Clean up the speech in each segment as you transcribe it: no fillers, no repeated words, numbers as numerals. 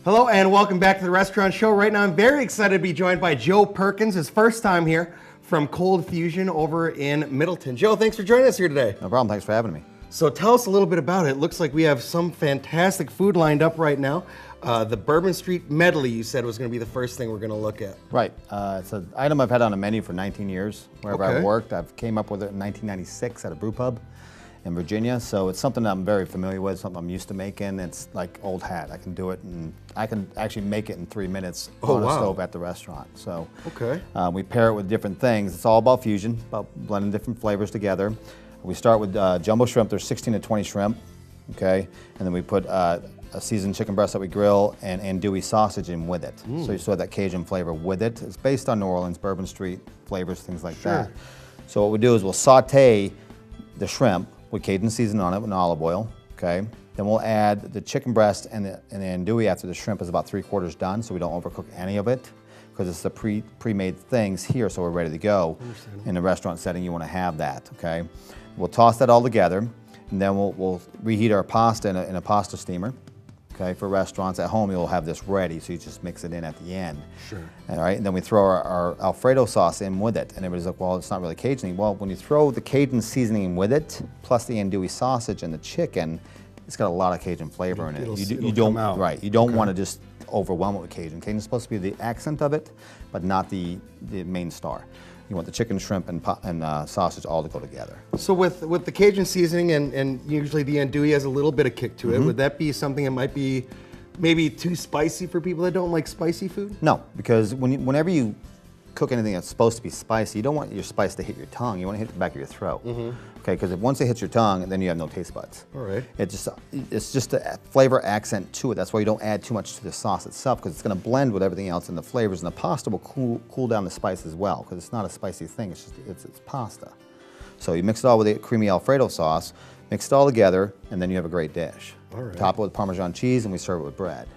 Hello and welcome back to the Restaurant Show. Right now I'm very excited to be joined by Joe Perkins, his first time here from Cold Fusion over in Middleton. Joe, thanks for joining us here today. No problem, thanks for having me. So tell us a little bit about it. It looks like we have some fantastic food lined up right now. The Bourbon Street Medley, you said, was going to be the first thing we're going to look at. Right, it's an item I've had on a menu for 19 years. Wherever Okay. I've worked, I've came up with it in 1996 at a brew pub in Virginia. So it's something I'm very familiar with, something I'm used to making. It's like old hat. I can do it, and I can actually make it in 3 minutes on a stove at the restaurant. So we pair it with different things. It's all about fusion, about blending different flavors together. We start with jumbo shrimp. There's 16 to 20 shrimp, okay? And then we put a seasoned chicken breast that we grill and andouille sausage in with it. So you still have that Cajun flavor with it. It's based on New Orleans, Bourbon Street flavors, things like that. So what we do is we'll saute the shrimp with Cajun seasoning on it with olive oil, okay? Then we'll add the chicken breast and the andouille after the shrimp is about 3/4 done, so we don't overcook any of it, because it's the pre-made things here, so we're ready to go. In the restaurant setting, you want to have that, okay? We'll toss that all together, and then we'll reheat our pasta in a pasta steamer. Okay, for restaurants. At home, you'll have this ready, so you just mix it in at the end. All right, and then we throw our Alfredo sauce in with it, and everybody's like, well, it's not really Cajun. Well, when you throw the Cajun seasoning with it, plus the andouille sausage and the chicken, it's got a lot of Cajun flavor in it. You don't want to just overwhelm it with Cajun. Cajun's supposed to be the accent of it, but not the main star. You want the chicken, shrimp, and sausage all to go together. So with the Cajun seasoning and usually the andouille has a little bit of kick to it, would that be something that might be maybe too spicy for people that don't like spicy food? No, because whenever you cook anything that's supposed to be spicy, you don't want your spice to hit your tongue. You want to hit the back of your throat. Okay, because once it hits your tongue, then you have no taste buds. All right. It's just a flavor accent to it. That's why you don't add too much to the sauce itself, because it's going to blend with everything else in the flavors, and the pasta will cool down the spice as well, because it's not a spicy thing. It's pasta. So you mix it all with the creamy Alfredo sauce, mix it all together, and then you have a great dish. All right. Top it with Parmesan cheese, and we serve it with bread.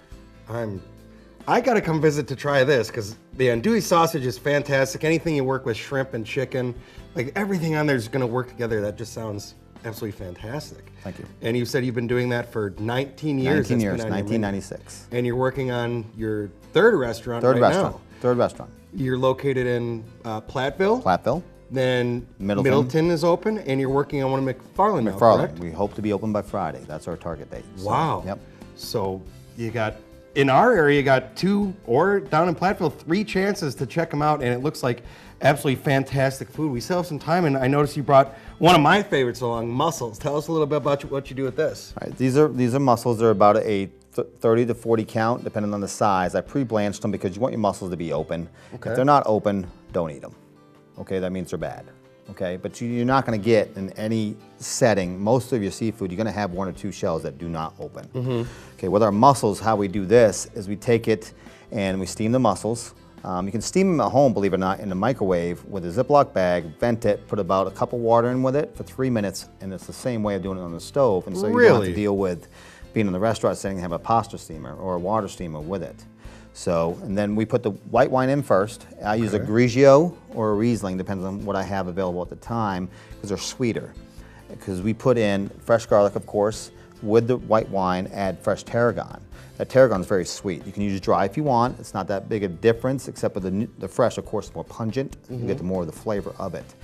I gotta come visit to try this, because the andouille sausage is fantastic. Anything you work with shrimp and chicken, like everything on there is gonna work together. That just sounds absolutely fantastic. Thank you. And you said you've been doing that for 19 years. 19 years, 1996. And you're working on your third restaurant now. Third restaurant. You're located in Platteville. Platteville. Then Middleton is open, and you're working on one in McFarland now, correct? We hope to be open by Friday. That's our target date. So, wow. Yep. So you got, in our area, you got 2, or down in Platteville, 3 chances to check them out, and it looks like absolutely fantastic food. We still have some time, and I noticed you brought one of my favorites along, Mussels. Tell us a little bit about what you do with this. All right, these are mussels. They're about a 30 to 40 count, depending on the size. I pre-blanched them because you want your mussels to be open. Okay. If they're not open, don't eat them. Okay, that means they're bad. Okay, but you're not going to get in any setting, most of your seafood, you're going to have 1 or 2 shells that do not open. Okay, with our mussels, how we do this is we take it and we steam the mussels. You can steam them at home, believe it or not, in the microwave with a Ziploc bag, vent it, put about a cup of water in with it for 3 minutes, and it's the same way of doing it on the stove. And so you don't have to deal with being in the restaurant setting and have a pasta steamer or a water steamer with it. So, and then we put the white wine in first. I use a Grigio or a Riesling, depends on what I have available at the time, because they're sweeter. Because we put in fresh garlic, of course, with the white wine, add fresh tarragon. That tarragon is very sweet. You can use dry if you want. It's not that big a difference, except with the fresh, of course, more pungent. You get more of the flavor of it.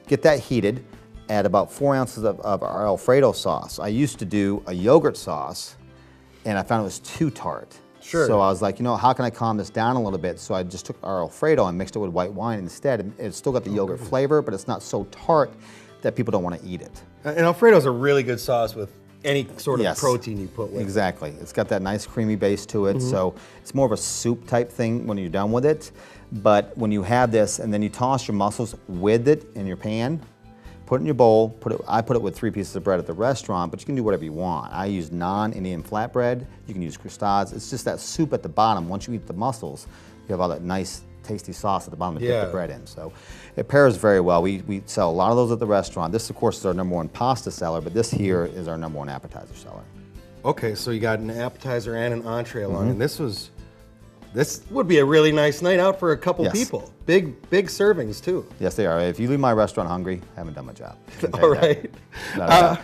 Get that heated. Add about 4 ounces of our Alfredo sauce. I used to do a yogurt sauce, and I found it was too tart. So I was like, how can I calm this down a little bit? So I just took our Alfredo and mixed it with white wine instead. And it's still got the yogurt flavor, but it's not so tart that people don't want to eat it. And Alfredo's a really good sauce with any sort of protein you put with it. Exactly. It's got that nice creamy base to it. So it's more of a soup type thing when you're done with it. But when you have this and then you toss your mussels with it in your pan, put it in your bowl. I put it with 3 pieces of bread at the restaurant, but you can do whatever you want. I use non-Indian flatbread. You can use croustades. It's just that soup at the bottom. Once you eat the mussels, you have all that nice, tasty sauce at the bottom to dip the bread in. So it pairs very well. We sell a lot of those at the restaurant. This, of course, is our #1 pasta seller, but this here is our #1 appetizer seller. Okay, so you got an appetizer and an entree along, and this was This would be a really nice night out for a couple Yes. people. Big servings too. Yes, they are. If you leave my restaurant hungry, I haven't done my job. I can tell All you that. right. Without a doubt.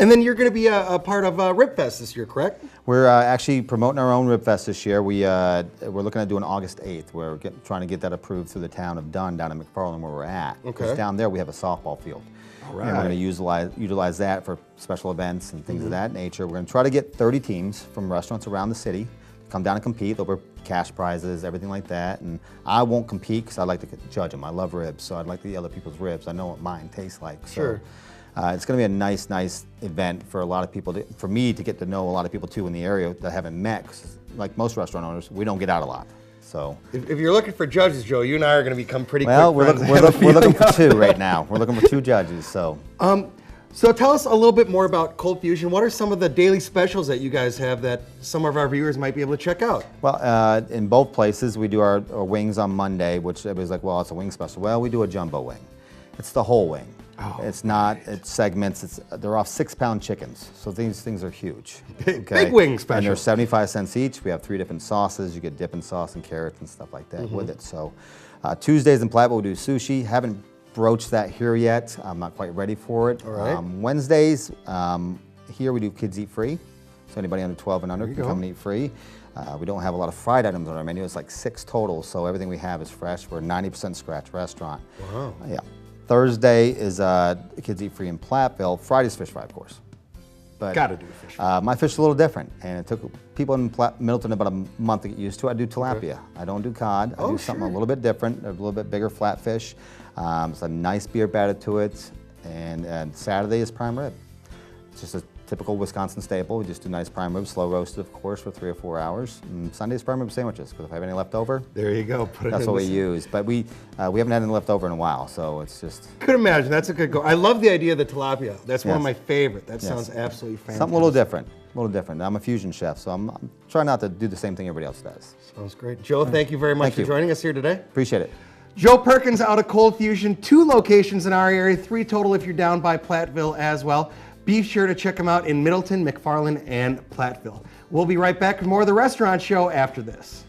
And then you're going to be a part of Rib Fest this year, correct? We're actually promoting our own Rib Fest this year. We're looking at doing August 8th. We're trying to get that approved through the town of Dunn down in McFarland where we're at. Okay. Because down there we have a softball field. All And we're right. going to utilize that for special events and things of that nature. We're going to try to get 30 teams from restaurants around the city to come down and compete over cash prizes, everything like that. And I won't compete because I like to judge them. I love ribs, so I'd like to eat other people's ribs. I know what mine tastes like. Sure. So, it's going to be a nice event for a lot of people, for me to get to know a lot of people too in the area that I haven't met. 'Cause like most restaurant owners, we don't get out a lot. So. If you're looking for judges, Joe, you and I are going to become pretty Well, quick friends. we're looking for two right now. We're looking for two judges. So. So tell us a little bit more about Cold Fusion. What are some of the daily specials that you guys have that some of our viewers might be able to check out? Well, in both places, we do our wings on Monday, which everybody's like, well, it's a wing special. Well, we do a jumbo wing. It's the whole wing. Oh, it's not, it's segments. They're off 6-pound chickens, so these things are huge. Big wing special. And they're 75 cents each. We have 3 different sauces. You get dipping sauce and carrots and stuff like that with it. So Tuesdays in Platteville, we do sushi. Haven't broached that here yet. I'm not quite ready for it. All right. Wednesdays, here we do Kids Eat Free. So anybody under 12 and under can come and eat free. We don't have a lot of fried items on our menu. It's like 6 total, so everything we have is fresh. We're a 90% scratch restaurant. Wow. Yeah. Thursday is Kids Eat Free in Platteville. Friday's fish fry, of course. But Gotta do fish fry. my fish is a little different, and it took people in Middleton about a month to get used to. I do tilapia. I don't do cod. I do something a little bit different, a little bit bigger flatfish. It's a nice beer batter to it, and Saturday is prime rib. It's just a typical Wisconsin staple. We just do nice prime rib, slow roasted, of course, for 3 or 4 hours. And Sunday's prime rib sandwiches, because if I have any left over, There you go. Put it that's in what the we use. But we haven't had any left over in a while, so it's just Could imagine. That's a good go. I love the idea of the tilapia. That's one of Yes. my favorite. That Yes. sounds absolutely fantastic. something a little different. A little different. I'm a fusion chef, so I'm trying not to do the same thing everybody else does. Sounds great. Joe, thank you very much Thank for you. joining us here today. Appreciate it. Joe Perkins out of Cold Fusion, 2 locations in our area, 3 total if you're down by Platteville as well. Be sure to check them out in Middleton, McFarland, and Platteville. We'll be right back with more of the Restaurant Show after this.